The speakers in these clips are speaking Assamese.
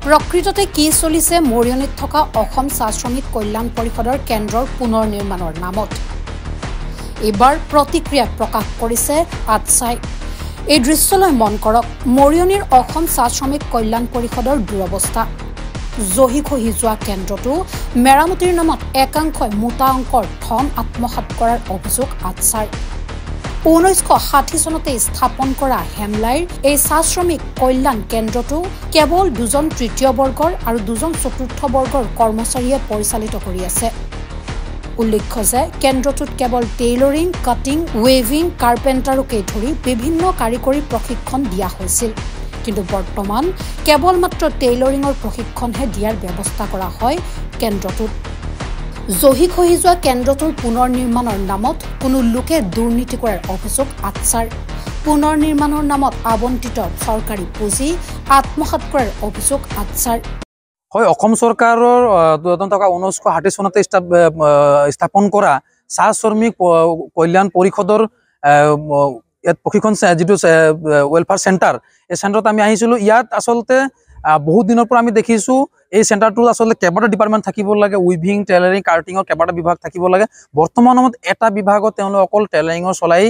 প্ৰকৃততে কি চলিছে মৰিয়নিত থকা অসম চাহ শ্ৰমিক কল্যাণ পৰিষদৰ কেন্দ্ৰৰ পুনৰ নিৰ্মাণৰ নামত এবাৰ প্ৰতিক্ৰিয়া প্ৰকাশ কৰিছে আটছাই। এই দৃশ্যলৈ মন কৰক, মৰিয়নিৰ অসম চাহ শ্ৰমিক কল্যাণ পৰিষদৰ দুৰৱস্থা। জহি খহি যোৱা কেন্দ্ৰটো মেৰামতিৰ নামত একাংশই মোটা অংকৰ ধন আত্মসাৎ কৰাৰ অভিযোগ আটছাৰ। 1960 চনতে স্থাপন কৰা হেমলাইৰ এই চাহ শ্ৰমিক কল্যাণ কেন্দ্ৰটো কেৱল 2জন তৃতীয় বৰ্গৰ আৰু 2জন চতুৰ্থ বৰ্গৰ কৰ্মচাৰীয়ে পৰিচালিত কৰি আছে। উল্লেখ্য যে কেন্দ্ৰটোত কেৱল টেইলৰিং, কাটিং, ৱেভিং, কাৰ্পেণ্টাৰকে ধৰি বিভিন্ন কাৰিকৰী প্ৰশিক্ষণ দিয়া হৈছিল। কিন্তু বৰ্তমান কেৱল মাত্ৰ টেইলৰিঙৰ প্ৰশিক্ষণহে দিয়াৰ ব্যৱস্থা কৰা হয় কেন্দ্ৰটোত। জহি খহি যোৱা কেন্দ্ৰটোৰ পুনৰ নিৰ্মাণৰ নামত কোনো লোকে দুৰ্নীতি কৰাৰ অভিযোগ আটছাৰ। পুনৰ নিৰ্মাণৰ নামত আবণ্টিত চৰকাৰী পুঁজি আত্মসাৎ কৰাৰ অভিযোগ আটছাৰ। হয়, অসম চৰকাৰৰ 1960 চনতে স্থাপন কৰা চাহ শ্ৰমিক কল্যাণ পৰিষদৰ ইয়াত প্ৰশিক্ষণ যিটো ৱেলফেয়াৰ চেণ্টাৰ, এই চেণ্টাৰত আমি আহিছিলোঁ। ইয়াত আচলতে বহুত দিনৰ পৰা আমি দেখিছোঁ এই চেণ্টাৰটোত আচলতে কেইবাটা ডিপাৰ্টমেণ্ট থাকিব লাগে, উইভিং, টেইলাৰিং, কাৰ্টিঙৰ কেইবাটা বিভাগ থাকিব লাগে। বৰ্তমান সময়ত এটা বিভাগত তেওঁলোকে অকল টেইলাৰিঙৰ চলাই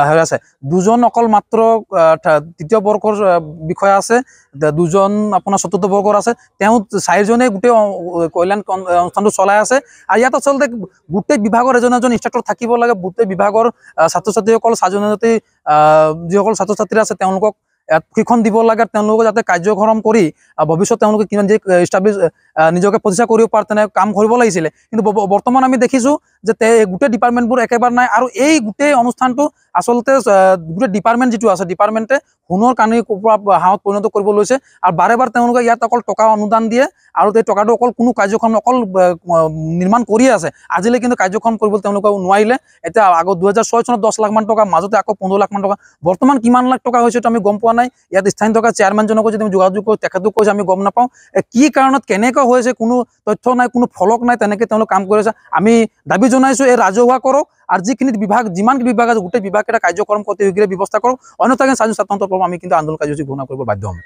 হৈ আছে। 2জন অকল মাত্ৰ তৃতীয় বৰ্গৰ বিষয়া আছে, 2জন আপোনাৰ চতুৰ্থ বৰ্গৰ আছে। তেওঁ 4জনে গোটেই কল্যাণ অনুষ্ঠানটো চলাই আছে। আৰু ইয়াত আচলতে গোটেই বিভাগৰ এজন এজন ইনষ্ট্ৰাক্টৰ থাকিব লাগে। গোটেই বিভাগৰ ছাত্ৰ ছাত্ৰীসকল যিসকল ছাত্ৰ ছাত্ৰী আছে তেওঁলোকক প্ৰশিক্ষণ দিব লাগে, তেওঁলোকে যাতে কাৰ্যক্ৰম কৰি ভৱিষ্যত তেওঁলোকে কিমান যে ইষ্টাব্লিছ নিজকে প্ৰতিষ্ঠা কৰিব পাৰে তেনে কাম কৰিব লাগিছিলে। কিন্তু বৰ্তমান আমি দেখিছোঁ যে গোটেই ডিপাৰ্টমেণ্টবোৰ একেবাৰে নাই। আৰু এই গোটেই অনুষ্ঠানটো আচলতে গোটেই ডিপাৰ্টমেণ্ট যিটো আছে, ডিপাৰ্টমেণ্টে সোণৰ কানি হাঁহত পৰিণত কৰিব লৈছে। আৰু বাৰে বাৰে তেওঁলোকে ইয়াত অকল টকা অনুদান দিয়ে আৰু এই টকাটো অকল কোনো কাৰ্যক্ৰম অকল নিৰ্মাণ কৰিয়ে আছে। আজিলৈ কিন্তু কাৰ্যক্ৰম কৰিবলৈ তেওঁলোকে নোৱাৰিলে। এতিয়া আগত 2006 চনত 10 লাখ মান টকা, মাজতে আকৌ 15 লাখ মান টকা, বৰ্তমান কিমান লাখ টকা হৈছে আমি গম পোৱা নাই। ইয়াত স্থানীয় থকা চেয়াৰমেনজনকো যদি আমি যোগাযোগ কৰোঁ, তেখেতো কৈছে আমি গম নাপাওঁ কি কাৰণত কেনেকৈ হৈছে, কোনো তথ্য নাই, কোনো ফলক নাই, তেনেকৈ তেওঁলোক কাম কৰি আছে। আমি দাবী জনাইছোঁ এই ৰাজহুৱা কৰক আৰু যিখিনি বিভাগ, যিমানখিনি বিভাগ আছে গোটেই বিভাগকেইটা কাৰ্যক্ৰম কৰোঁতে ব্যৱস্থা কৰক, অন্যথা স্বাধীন ছাত্ৰসন্থাৰ পৰা আমি কিন্তু আন্দোলন কাৰ্যসূচী ঘোষণা কৰিব বাধ্য হ'ম।